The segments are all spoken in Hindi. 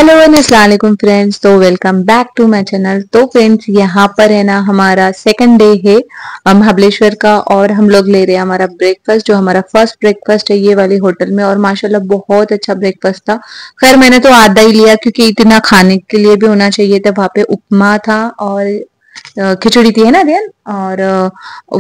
हेलो एंड अस्सलाम वालेकुम फ्रेंड्स। तो welcome back to my channel. तो फ्रेंड्स यहाँ पर है ना हमारा सेकंड डे है महाबलेश्वर का, और हम लोग ले रहे हैं हमारा ब्रेकफास्ट, जो हमारा फर्स्ट ब्रेकफास्ट है ये वाली होटल में। और माशाल्लाह बहुत अच्छा ब्रेकफास्ट था। खैर मैंने तो आधा ही लिया क्योंकि इतना खाने के लिए भी होना चाहिए था। वहां पे उपमा था और खिचड़ी थी, है ना रियन, और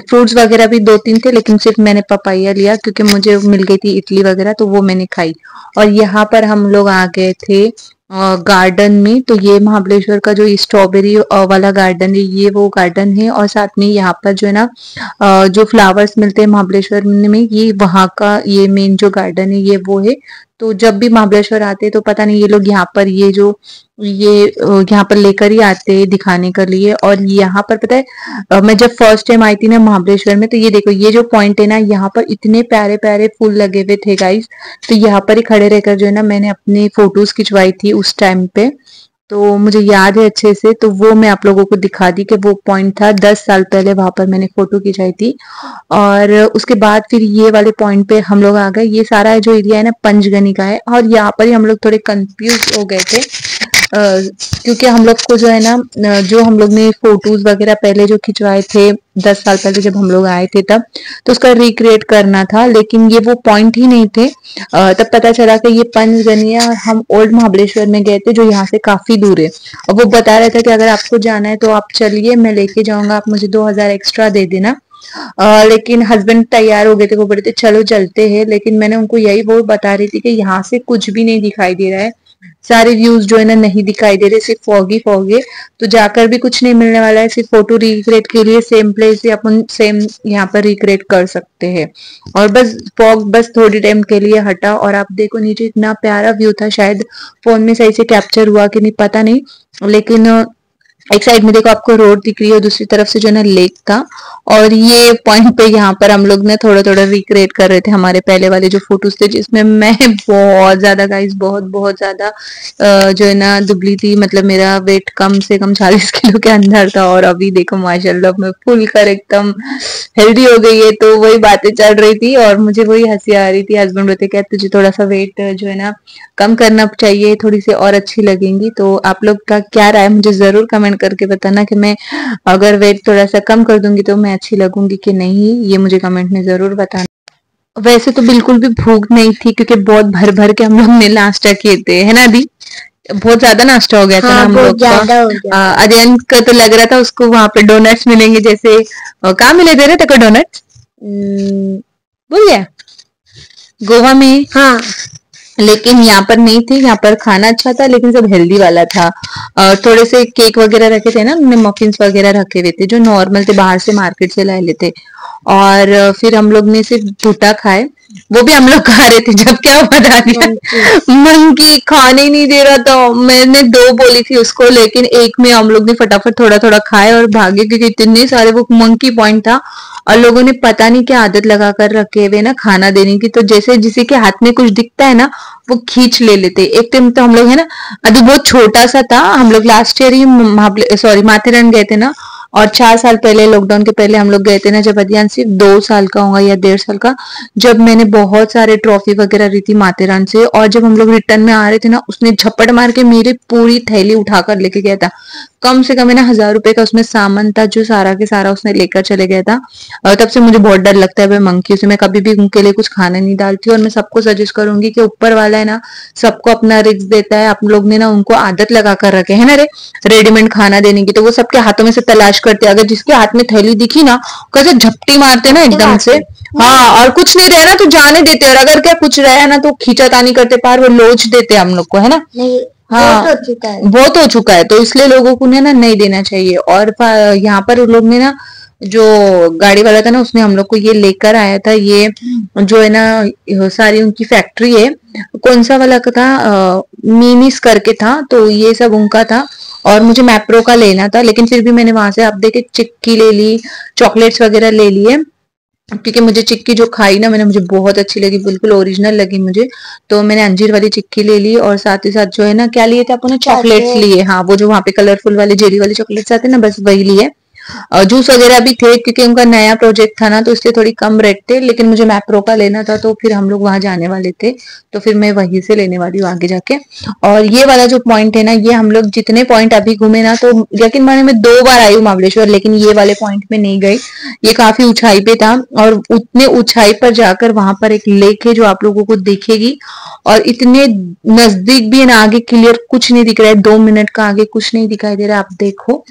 फ्रूट्स वगैरह भी दो तीन थे, लेकिन सिर्फ मैंने पपाया लिया क्योंकि मुझे मिल गई थी इडली वगैरह, तो वो मैंने खाई। और यहाँ पर हम लोग आ गए थे गार्डन में। तो ये महाबलेश्वर का जो स्ट्रॉबेरी वाला गार्डन है, ये वो गार्डन है। और साथ में यहाँ पर जो है ना जो फ्लावर्स मिलते हैं महाबलेश्वर में, ये वहाँ का ये मेन जो गार्डन है ये वो है। तो जब भी महाबलेश्वर आते हैं तो पता नहीं ये लोग यहाँ पर ये जो ये यहाँ पर लेकर ही आते हैं दिखाने के लिए। और यहाँ पर पता है मैं जब फर्स्ट टाइम आई थी ना महाबलेश्वर में, तो ये देखो ये जो पॉइंट है ना, यहाँ पर इतने प्यारे प्यारे फूल लगे हुए थे गाइस। तो यहाँ पर ही खड़े रहकर जो है ना मैंने अपनी फोटोज खिंचवाई थी उस टाइम पे। तो मुझे याद है अच्छे से, तो वो मैं आप लोगों को दिखा दी कि वो पॉइंट था 10 साल पहले, वहां पर मैंने फोटो खिंचाई थी। और उसके बाद फिर ये वाले पॉइंट पे हम लोग आ गए। ये सारा जो एरिया है ना पंचगनी का है, और यहाँ पर ही हम लोग थोड़े कंफ्यूज हो गए थे क्योंकि हम लोग को जो है ना जो हम लोग ने फोटोज वगैरह पहले जो खिंचवाए थे 10 साल पहले जब हम लोग आए थे तब, तो उसका रिक्रिएट करना था, लेकिन ये वो पॉइंट ही नहीं थे। तब पता चला कि ये पंचगनी है और हम ओल्ड महाबलेश्वर में गए थे जो यहाँ से काफी दूर है। और वो बता रहे थे कि अगर आपको जाना है तो आप चलिए, मैं लेके जाऊंगा, आप मुझे 2,000 एक्स्ट्रा दे देना। लेकिन हस्बैंड तैयार हो गए थे, वो बोले थे चलो चलते हैं। लेकिन मैंने उनको यही वो बता रही थी कि यहाँ से कुछ भी नहीं दिखाई दे रहा है, सारे व्यूज जो है ना नहीं दिखाई दे रहे, सिर्फ फॉगी फॉगी। तो जाकर भी कुछ नहीं मिलने वाला है, सिर्फ फोटो रिक्रिएट के लिए सेम प्लेस से अपन सेम यहाँ पर रिक्रिएट कर सकते हैं। और बस फॉग बस थोड़ी टाइम के लिए हटा, और आप देखो नीचे इतना प्यारा व्यू था। शायद फोन में सही से कैप्चर हुआ कि नहीं पता नहीं, लेकिन एक साइड में देखो आपको रोड दिख रही है और दूसरी तरफ से जो है ना लेक था। और ये पॉइंट पे यहाँ पर हम लोग ने थोड़ा थोड़ा रिक्रिएट कर रहे थे हमारे पहले वाले जो फोटोज थे, जिसमें मैं बहुत ज्यादा गाइस बहुत बहुत ज्यादा जो है ना दुबली थी। मतलब मेरा वेट कम से कम 40 किलो के अंदर था, और अभी देखो माशाल्लाह मैं फुल कर एकदम हेल्दी हो गई है। तो वही बातें चल रही थी और मुझे वही हंसी आ रही थी। हस्बैंड बोलते क्या तुझे थोड़ा सा वेट जो है ना कम करना चाहिए, थोड़ी सी और अच्छी लगेंगी। तो आप लोग का क्या राय मुझे जरूर कमेंट करके बताना कि मैं अगर वेट थोड़ा सा कम कर दूंगी तो मैं अच्छी लगूंगी कि नहीं, ये मुझे कमेंट में जरूर बताना। वैसे तो बिल्कुल भी भूख नहीं थी क्योंकि बहुत भर भर के हम लोग ने नाश्ता किए थे, है ना दी? बहुत ज्यादा नाश्ता हो गया था ना हम लोग का। अजयन का तो लग रहा था उसको वहां पे डोनट्स मिलेंगे, जैसे कहाँ मिले दे रहे थे डोनट्स, भूल गया, गोवा में। हाँ, लेकिन यहाँ पर नहीं थे। यहाँ पर खाना अच्छा था लेकिन सब हेल्दी वाला था। थोड़े से केक वगैरह रखे थे ना उन्होंने, मफिन्स वगैरह रखे हुए थे जो नॉर्मल थे, बाहर से मार्केट से लाए लेते। और फिर हम लोग ने सिर्फ भुट्टा खाए, वो भी हम लोग खा रहे थे। जब क्या बता दिया, मंकी खाने ही नहीं दे रहा था। मैंने दो बोली थी उसको, लेकिन एक में हम लोग ने फटाफट थोड़ा थोड़ा खाए और भागे क्योंकि इतने सारे वो मंकी पॉइंट था। और लोगों ने पता नहीं क्या आदत लगा कर रखे हुए ना खाना देने की, तो जैसे जिसी के हाथ में कुछ दिखता है ना वो खींच ले लेते। एक टाइम तो हम लोग है ना, अभी बहुत छोटा सा था, हम लोग लास्ट ईयर ही माथेरान गए थे ना। और 4 साल पहले लॉकडाउन के पहले हम लोग गए थे ना, जब अदियान सिर्फ 2 साल का होगा या 1.5 साल का, जब मैंने बहुत सारे ट्रॉफी वगैरह ली थी माथेरान से। और जब हम लोग रिटर्न में आ रहे थे ना, उसने झपट मार के मेरी पूरी थैली उठाकर लेके गया था। कम से कम है ना 1,000 रुपए का उसमें सामान था जो सारा के सारा उसने लेकर चले गया था। और तब से मुझे बहुत डर लगता है भाई मंकी से। मैं कभी भी उनके लिए कुछ खाना नहीं डालती, और मैं सबको सजेस्ट करूंगी कि ऊपर वाला है ना सबको अपना रिस्क देता है। आप लोग ने ना उनको आदत लगा कर रखे है ना रे रेडीमेड खाना देने की, तो वो सबके हाथों में से तलाश करते हैं। अगर जिसके हाथ में थैली दिखी ना, कैसे झपटी मारते ना एकदम से। हाँ, और कुछ नहीं रहे ना तो जाने देते, और अगर क्या कुछ रहा ना तो खींचातानी करते पार, वो लोच देते हम लोग को, है ना। हाँ, बहुत हो चुका है, बहुत हो चुका है। तो इसलिए लोगों को ना नहीं देना चाहिए। और यहाँ पर उन लोग ने ना, जो गाड़ी वाला था ना उसने हम लोग को ये लेकर आया था, ये जो है ना सारी उनकी फैक्ट्री है। कौन सा वाला का था, मीनिस करके था, तो ये सब उनका था। और मुझे मैप्रो का लेना था, लेकिन फिर भी मैंने वहां से आप देखे चिक्की ले ली, चॉकलेट्स वगैरह ले लिए, क्योंकि मुझे चिक्की जो खाई ना मुझे बहुत अच्छी लगी, बिल्कुल ओरिजिनल लगी मुझे। तो मैंने अंजीर वाली चिक्की ले ली, और साथ ही साथ जो है ना क्या लिए थे अपने चॉकलेट्स लिए। हाँ, वो जो वहां पे कलरफुल वाले जेली वाले चॉकलेट्स आते हैं ना, बस वही लिए। जूस वगैरह भी थे क्योंकि उनका नया प्रोजेक्ट था ना, तो इसलिए थोड़ी कम रेट थे, लेकिन मुझे मैप्रो का लेना था तो फिर हम लोग वहां जाने वाले थे, तो फिर मैं वहीं से लेने वाली हूँ आगे जाके। और ये वाला जो पॉइंट है ना, ये हम लोग जितने पॉइंट अभी घूमे ना, तो यकीन माने मैं 2 बार आई हूँ महाबलेश्वर, लेकिन ये वाले पॉइंट में नहीं गई। ये काफी ऊंचाई पे था, और उतने ऊंचाई पर जाकर वहां पर एक लेक है जो आप लोगों को दिखेगी, और इतने नजदीक भी है ना, आगे क्लियर कुछ नहीं दिख रहा है, 2 मिनट का आगे कुछ नहीं दिखाई दे रहा है। आप देखो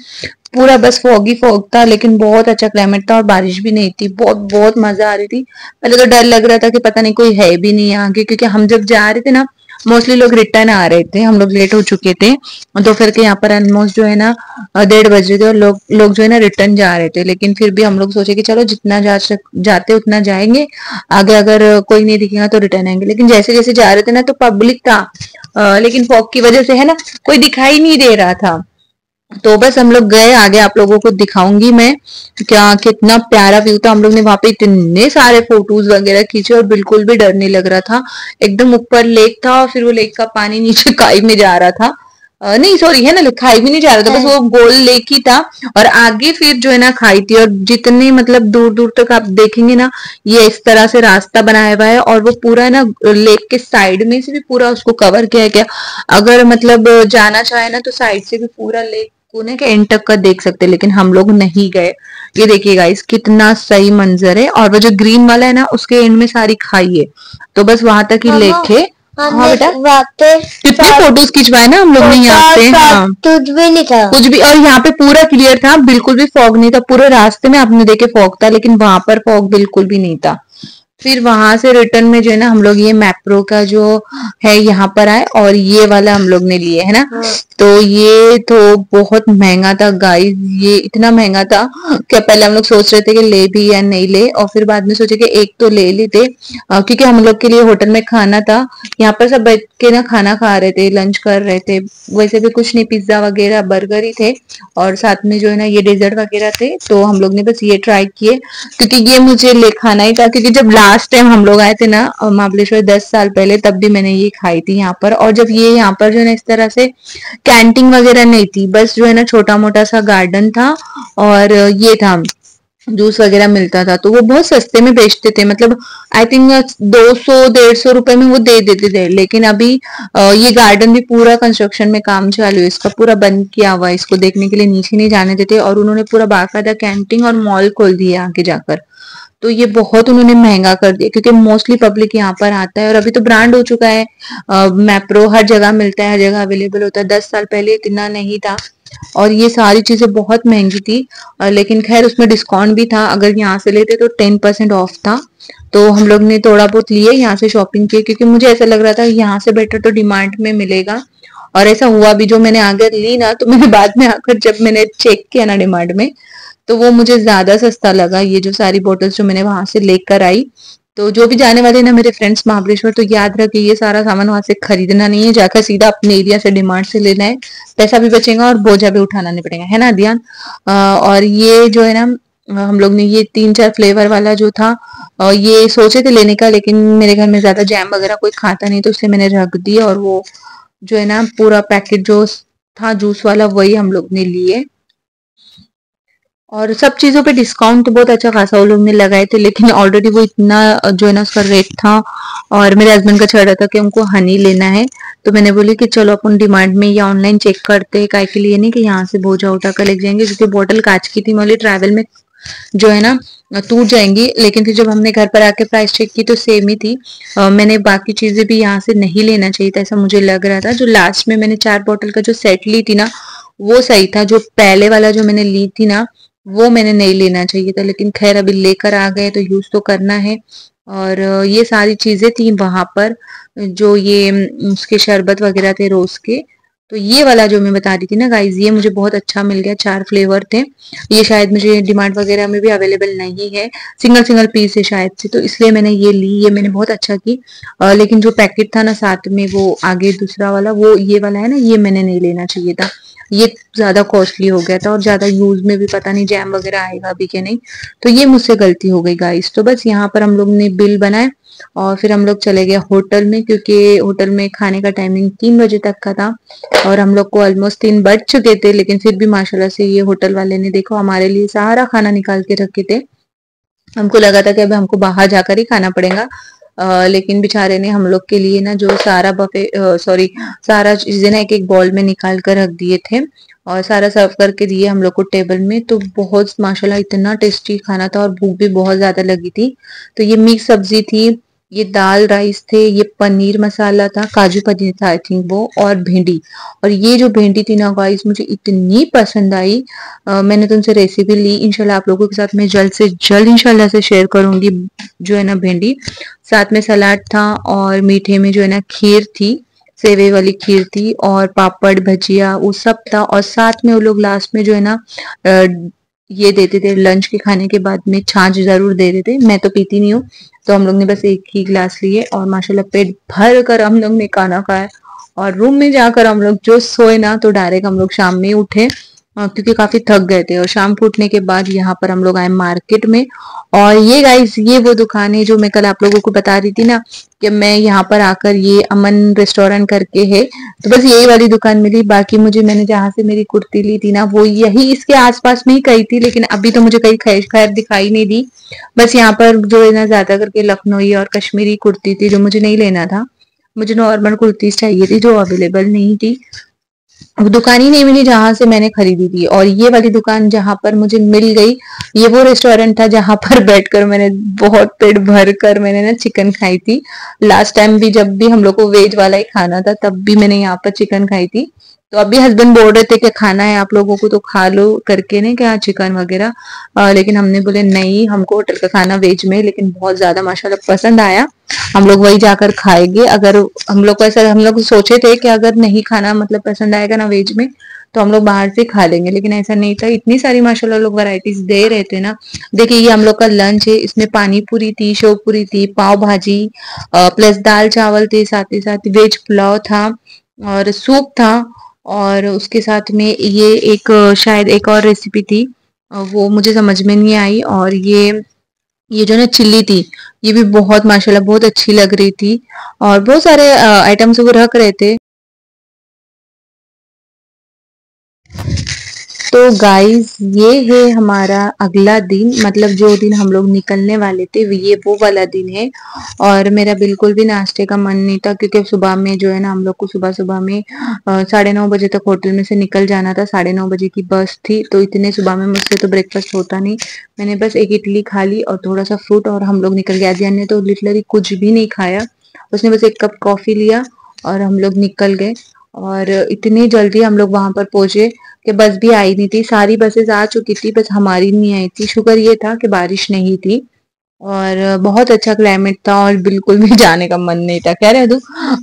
पूरा बस फॉगी फॉग था, लेकिन बहुत अच्छा क्लाइमेट था और बारिश भी नहीं थी, बहुत बहुत मजा आ रही थी। पहले तो डर लग रहा था कि पता नहीं कोई है भी नहीं आगे, क्योंकि हम जब जा रहे थे ना, मोस्टली लोग रिटर्न आ रहे थे, हम लोग लेट हो चुके थे दोपहर के, यहाँ पर ऑलमोस्ट जो है ना 1:30 बज रहे थे, और लोग लोग जो है ना रिटर्न जा रहे थे, लेकिन फिर भी हम लोग सोचे कि चलो जितना जाते उतना जाएंगे, आगे अगर कोई नहीं दिखेगा तो रिटर्न आएंगे। लेकिन जैसे जैसे जा रहे थे ना तो पब्लिक था, लेकिन फॉग की वजह से है ना कोई दिखाई नहीं दे रहा था। तो बस हम लोग गए आगे, आप लोगों को दिखाऊंगी मैं क्या, कितना प्यारा व्यू था। हम लोग ने वहां पे इतने सारे फोटोज वगैरह खींचे, और बिल्कुल भी डर नहीं लग रहा था। एकदम ऊपर लेक था, और फिर वो लेक का पानी नीचे खाई में जा रहा था। नहीं सॉरी, है ना, खाई भी नहीं जा रहा था, बस वो गोल लेक ही था, और आगे फिर जो है ना खाई थी। और जितने मतलब दूर दूर तक आप देखेंगे ना, ये इस तरह से रास्ता बनाया हुआ है, और वो पूरा ना लेक के साइड में से भी पूरा उसको कवर किया गया। अगर मतलब जाना चाहे ना, तो साइड से भी पूरा लेक कोने के एंड तक का देख सकते हैं, लेकिन हम लोग नहीं गए। ये देखिए गाइस, कितना सही मंजर है, और वो जो ग्रीन वाला है ना, उसके एंड में सारी खाई है, तो बस वहां तक ही लेक है। हाँ बेटा, कितने फोटोज खिंचवाए ना हम लोग ने यहाँ पे। हाँ, कुछ भी नहीं था, कुछ भी, और यहाँ पे पूरा क्लियर था, बिल्कुल भी फॉग नहीं था, पूरे रास्ते में आपने देखे फॉग था, लेकिन वहां पर फॉग बिल्कुल भी नहीं था। फिर वहां से रिटर्न में जो है ना, हम लोग ये मैप्रो का जो है यहाँ पर आए, और ये वाला हम लोग ने लिए है ना। हाँ। तो ये तो बहुत महंगा था गाइस, ये इतना महंगा था कि पहले हम लोग सोच रहे थे कि ले भी या नहीं ले, और फिर बाद में सोचे कि एक तो ले लेते, क्योंकि हम लोग के लिए होटल में खाना था। यहाँ पर सब बैठ के ना खाना खा रहे थे, लंच कर रहे थे, वैसे भी कुछ नहीं, पिज्जा वगैरह बर्गर ही थे, और साथ में जो है ना ये डेजर्ट वगैरह थे, तो हम लोग ने बस ये ट्राई किए, क्योंकि ये मुझे ले खाना ही था। क्योंकि जब लास्ट टाइम हम लोग आए थे ना महाबलेश्वर 10 साल पहले, तब भी मैंने ये खाई थी यहाँ पर। और जब ये यहाँ पर जो है ना इस तरह से कैंटीन वगैरह नहीं थी, बस जो है ना छोटा मोटा सा गार्डन था, और ये था जूस वगैरह मिलता था, तो वो बहुत सस्ते में बेचते थे, मतलब आई थिंक 200-150 रुपए में वो दे देते थे। लेकिन अभी ये गार्डन भी पूरा कंस्ट्रक्शन में काम चालू है, इसका पूरा बंद किया हुआ है, इसको देखने के लिए नीचे नहीं जाने देते, और उन्होंने पूरा बाकायदा कैंटीन और मॉल खोल दिया आगे जाकर। तो ये बहुत उन्होंने महंगा कर दिया, क्योंकि मोस्टली पब्लिक यहाँ पर आता है, और अभी तो ब्रांड हो चुका है, मैप्रो हर जगह मिलता है, हर जगह अवेलेबल होता है। 10 साल पहले इतना नहीं था, और ये सारी चीजें बहुत महंगी थी, लेकिन खैर उसमें डिस्काउंट भी था, अगर यहाँ से लेते तो 10% ऑफ था। तो हम लोग ने थोड़ा बहुत लिए, यहाँ से शॉपिंग की, क्योंकि मुझे ऐसा लग रहा था यहाँ से बेटर तो डिमांड में मिलेगा, और ऐसा हुआ भी। जो मैंने आगे ली ना, तो मैंने बाद में आकर जब मैंने चेक किया ना डिमांड में, तो वो मुझे ज्यादा सस्ता लगा, ये जो सारी बोतल्स जो मैंने वहां से लेकर आई। तो जो भी जाने वाले ना मेरे फ्रेंड्स महाबलेश्वर, तो याद रखिए ये सारा सामान वहां से खरीदना नहीं है, जाकर सीधा अपने एरिया से डिमांड से लेना है, पैसा भी बचेगा और बोझा भी उठाना नहीं पड़ेगा, है ना ध्यान। और ये जो है ना, हम लोग ने ये 3-4 फ्लेवर वाला जो था, ये सोचे थे लेने का, लेकिन मेरे घर में ज्यादा जैम वगैरह कोई खाता नहीं, तो इसलिए मैंने रख दिया, और वो जो है ना पूरा पैकेट जो था जूस वाला, वही हम लोग ने लिए। और सब चीजों पे डिस्काउंट तो बहुत अच्छा खासा वो लोग ने लगाए थे, लेकिन ऑलरेडी वो इतना जो है ना उसका रेट था, और मेरे हस्बैंड का चल रहा था कि उनको हनी लेना है, तो मैंने बोली कि चलो अपन डिमांड में या ऑनलाइन चेक करते हैं, काय के लिए नहीं कि यहाँ से बोझा उठा कर ले जाएंगे, क्योंकि बोतल कांच की थी, मोली ट्रैवल में जो है ना टूट जाएंगी। लेकिन फिर जब हमने घर पर आके प्राइस चेक की तो सेम ही थी। मैंने बाकी चीजें भी यहाँ से नहीं लेना चाहिए था, ऐसा मुझे लग रहा था। जो लास्ट में मैंने 4 बोतल का जो सेट ली थी ना, वो सही था। जो पहले वाला जो मैंने ली थी ना, वो मैंने नहीं लेना चाहिए था, लेकिन खैर अभी लेकर आ गए तो यूज तो करना है। और ये सारी चीजें थी वहां पर, जो ये उसके शरबत वगैरह थे रोज के। तो ये वाला जो मैं बता रही थी ना गाइज, ये मुझे बहुत अच्छा मिल गया, 4 फ्लेवर थे। ये शायद मुझे डिमांड वगैरह में भी अवेलेबल नहीं है, सिंगल सिंगल पीस है शायद से, तो इसलिए मैंने ये ली, ये मैंने बहुत अच्छा की। लेकिन जो पैकेट था ना साथ में, वो आगे दूसरा वाला, वो ये वाला है ना, ये मैंने नहीं लेना चाहिए था। ये ज्यादा कॉस्टली हो गया था और ज्यादा यूज में भी पता नहीं जैम वगैरह आएगा अभी कि नहीं। तो ये मुझसे गलती हो गई गाइस। तो बस यहाँ पर हम लोग ने बिल बनाया और फिर हम लोग चले गए होटल में, क्योंकि होटल में खाने का टाइमिंग 3 बजे तक का था और हम लोग को ऑलमोस्ट 3 बज चुके थे। लेकिन फिर भी माशाल्लाह से ये होटल वाले ने देखो हमारे लिए सारा खाना निकाल के रखे थे। हमको लगा था कि अब हमको बाहर जाकर ही खाना पड़ेगा, लेकिन बेचारे ने हम लोग के लिए ना जो सारा बफे सॉरी सारा चीजें ना एक एक बॉल में निकाल कर रख दिए थे और सारा सर्व करके दिए हम लोग को टेबल में। तो बहुत माशाल्लाह इतना टेस्टी खाना था और भूख भी बहुत ज्यादा लगी थी। तो ये मिक्स सब्जी थी, ये दाल राइस थे, ये पनीर मसाला था, काजू पनीर था आई थिंक वो, और भिंडी। और ये जो भिंडी थी ना गाइस मुझे इतनी पसंद आई। मैंने तुमसे रेसिपी ली, इंशाल्लाह आप लोगों के साथ मैं जल्द से जल्द इंशाल्लाह से शेयर करूंगी जो है ना भिंडी। साथ में सलाद था और मीठे में जो है ना खीर थी, सेवे वाली खीर थी और पापड़ भजिया वो सब था। और साथ में वो लोग लास्ट में जो है ना ये देते थे, लंच के खाने के बाद में छाछ जरूर दे देते। मैं तो पीती नहीं हूँ, तो हम लोग ने बस एक ही गिलास लिए और माशाल्लाह पेट भर कर हम लोग ने खाना खाया। और रूम में जाकर हम लोग जो सोए ना, तो डायरेक्ट हम लोग शाम में उठे क्योंकि काफी थक गए थे। और शाम को उठने के बाद यहाँ पर हम लोग आए मार्केट में। और ये गाइस ये वो दुकान है जो मैं कल आप लोगों को बता रही थी ना कि मैं यहाँ पर आकर, ये अमन रेस्टोरेंट करके है, तो बस यही वाली दुकान मिली। बाकी मुझे मैंने जहां से मेरी कुर्ती ली थी ना वो यही इसके आसपास में ही कही थी, लेकिन अभी तो मुझे कहीं खैर खैर दिखाई नहीं दी। बस यहाँ पर जो है ना ज्यादा करके लखनवी और कश्मीरी कुर्ती थी जो मुझे नहीं लेना था, मुझे नॉर्मल कुर्तीज चाहिए थी जो अवेलेबल नहीं थी। अब दुकान ही नहीं मिली जहां से मैंने खरीदी थी। और ये वाली दुकान जहां पर मुझे मिल गई, ये वो रेस्टोरेंट था जहां पर बैठकर मैंने बहुत पेट भर कर मैंने ना चिकन खाई थी। लास्ट टाइम भी जब भी हम लोग को वेज वाला ही खाना था तब भी मैंने यहाँ पर चिकन खाई थी। तो अभी हस्बैंड बोल रहे थे कि खाना है आप लोगों को तो खा लो करके ने क्या चिकन वगैरह, लेकिन हमने बोले नहीं, हमको होटल का खाना वेज में लेकिन बहुत ज्यादा माशाल्लाह पसंद आया, हम लोग वही जाकर खाएंगे। अगर हम लोग को ऐसा, हम लोग सोचे थे कि अगर नहीं खाना मतलब पसंद आएगा ना वेज में, तो हम लोग बाहर से खा लेंगे, लेकिन ऐसा नहीं था। इतनी सारी माशाल्लाह लोग वैरायटीज दे रहे थे ना। देखिए ये हम लोग का लंच है, इसमें पानी पूरी थी, शेव पूरी थी, पाव भाजी प्लस दाल चावल थे, साथ ही साथ वेज पुलाव था और सूप था। और उसके साथ में ये एक शायद एक और रेसिपी थी, वो मुझे समझ में नहीं आई। और ये जो ना चिल्ली थी, ये भी बहुत माशाल्लाह बहुत अच्छी लग रही थी। और बहुत सारे आइटम्स वो रख रहे थे। तो गाइस ये है हमारा अगला दिन, मतलब जो दिन हम लोग निकलने वाले थे ये वो वाला दिन है। और मेरा बिल्कुल भी नाश्ते का मन नहीं था, क्योंकि सुबह में जो है ना हम लोग को सुबह सुबह में 9:30 बजे तक होटल में से निकल जाना था। 9:30 बजे की बस थी, तो इतने सुबह में मुझसे तो ब्रेकफास्ट होता नहीं। मैंने बस एक इडली खा ली और थोड़ा सा फ्रूट और हम लोग निकल गए। अदियान ने तो लिटरली कुछ भी नहीं खाया, उसने बस एक कप कॉफी लिया और हम लोग निकल गए। और इतनी जल्दी हम लोग वहां पर पहुंचे कि बस भी आई नहीं थी, सारी बसेस आ चुकी थी, बस हमारी नहीं आई थी। शुक्र ये था कि बारिश नहीं थी और बहुत अच्छा क्लाइमेट था और बिल्कुल भी जाने का मन नहीं था। कह रहे तू,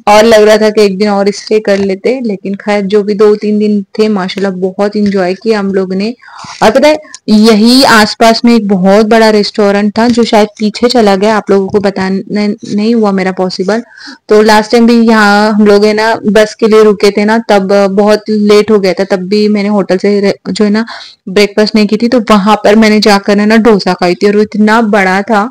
और लग रहा था कि एक दिन और स्टे कर लेते, लेकिन खैर जो भी 2-3 दिन थे माशाल्लाह बहुत इंजॉय किया हम लोग ने। और पता है यही आसपास में एक बहुत बड़ा रेस्टोरेंट था जो शायद पीछे चला गया, आप लोगों को बताना नहीं हुआ मेरा पॉसिबल। तो लास्ट टाइम भी यहाँ हम लोग है ना बस के लिए रुके थे ना, तब बहुत लेट हो गया था, तब भी मैंने होटल से जो है ना ब्रेकफास्ट नहीं की थी, तो वहां पर मैंने जाकर है ना डोसा खाई थी और वो इतना बड़ा था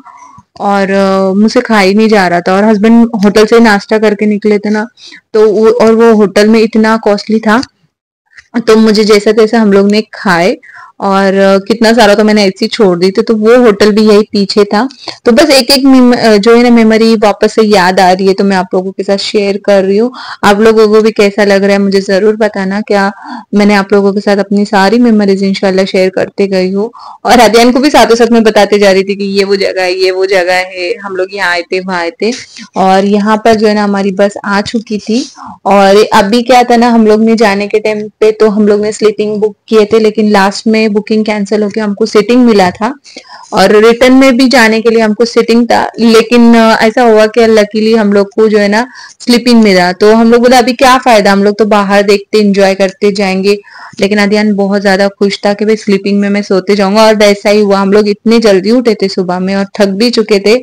और मुझसे खा ही नहीं जा रहा था। और हस्बैंड होटल से नाश्ता करके निकले थे ना, तो और वो होटल में इतना कॉस्टली था, तो मुझे जैसा तैसा हम लोग ने खाए और कितना सारा तो मैंने ऐसे ही छोड़ दी थी। तो वो होटल भी यही पीछे था। तो बस एक एक जो है ना मेमोरी वापस से याद आ रही है, तो मैं आप लोगों के साथ शेयर कर रही हूँ। आप लोगों को भी कैसा लग रहा है मुझे जरूर बताना। क्या मैंने आप लोगों के साथ अपनी सारी मेमोरीज इंशाल्लाह शेयर करते गई हूँ। और अध्ययन को भी साथों साथ में बताते जा रही थी कि ये वो जगह है, ये वो जगह है, हम लोग यहाँ आए थे वहां आए थे। और यहाँ पर जो है ना हमारी बस आ चुकी थी। और अभी क्या था ना, हम लोग ने जाने के टाइम पे तो हम लोग ने स्लीपिंग बुक किए थे, लेकिन लास्ट में बुकिंग कैंसिल होकर हमको सीटिंग मिला था और रिटर्न में भी जाने के लिए हमको सीटिंग था, लेकिन ऐसा हुआ कि लकीली हम लोग को जो है ना स्लीपिंग मिला। तो हम लोग बोला अभी क्या फायदा, हम लोग तो बाहर देखते एंजॉय करते जाएंगे। लेकिन अदियान बहुत ज्यादा खुश था कि भाई स्लीपिंग में मैं सोते जाऊंगा, और वैसा ही हुआ। हम लोग इतने जल्दी उठे थे सुबह में और थक भी चुके थे।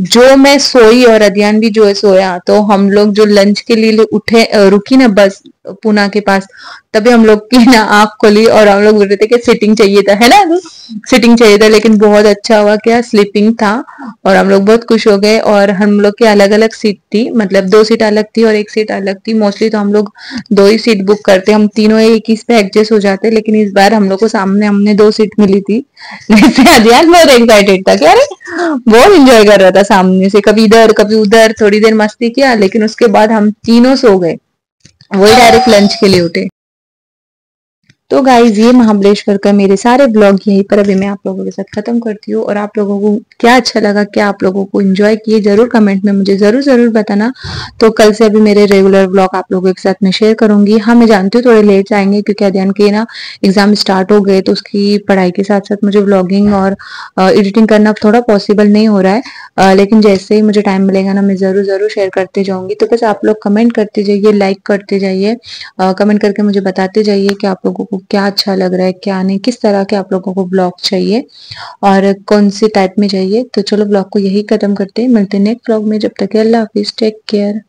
जो मैं सोई और अदियान भी जो है सोया, तो हम लोग जो लंच के लिए उठे रुकी ना बस पूना के पास, तभी हम लोग की ना आंख खुली और हम लोग बोल रहे थे कि सिटिंग चाहिए था, है ना, सिटिंग चाहिए था। लेकिन बहुत अच्छा हुआ क्या स्लीपिंग था और हम लोग बहुत खुश हो गए। और हम लोग की अलग अलग सीट थी, मतलब 2 सीट अलग थी और 1 सीट अलग थी। मोस्टली तो हम लोग 2 ही सीट बुक करते, हम तीनों एक ही पे एडजस्ट हो जाते, लेकिन इस बार हम लोग को सामने हमने 2 सीट मिली थी। इससे अदियान बहुत एक्साइटेड था, क्या रे, बहुत इंजॉय कर रहा था सामने से, कभी इधर कभी उधर, थोड़ी देर मस्ती किया, लेकिन उसके बाद हम तीनों सो गए, वही डायरेक्ट लंच के लिए उठे। तो गाइज ये महाबलेश्वर का मेरे सारे ब्लॉग यहीं पर अभी मैं आप लोगों के साथ खत्म करती हूँ। और आप लोगों को क्या अच्छा लगा, क्या आप लोगों को एंजॉय किए, जरूर कमेंट में मुझे जरूर जरूर बताना। तो कल से अभी मेरे रेगुलर ब्लॉग आप लोगों के साथ में शेयर करूंगी। हाँ मैं जानती हूँ थोड़े लेट आएंगे, क्योंकि अध्ययन के ना एग्जाम स्टार्ट हो गए, तो उसकी पढ़ाई के साथ साथ मुझे ब्लॉगिंग और एडिटिंग करना थोड़ा पॉसिबल नहीं हो रहा है। लेकिन जैसे ही मुझे टाइम मिलेगा ना मैं जरूर जरूर शेयर करते जाऊंगी। तो बस आप लोग कमेंट करते जाइए, लाइक करते जाइए, कमेंट करके मुझे बताते जाइए कि आप लोगों को क्या अच्छा लग रहा है, क्या नहीं, किस तरह के आप लोगों को ब्लॉग चाहिए और कौन सी टाइप में चाहिए। तो चलो ब्लॉग को यही खत्म करते हैं, मिलते हैं नेक्स्ट ब्लॉग में। जब तक के अल्लाह हाफिज, टेक केयर।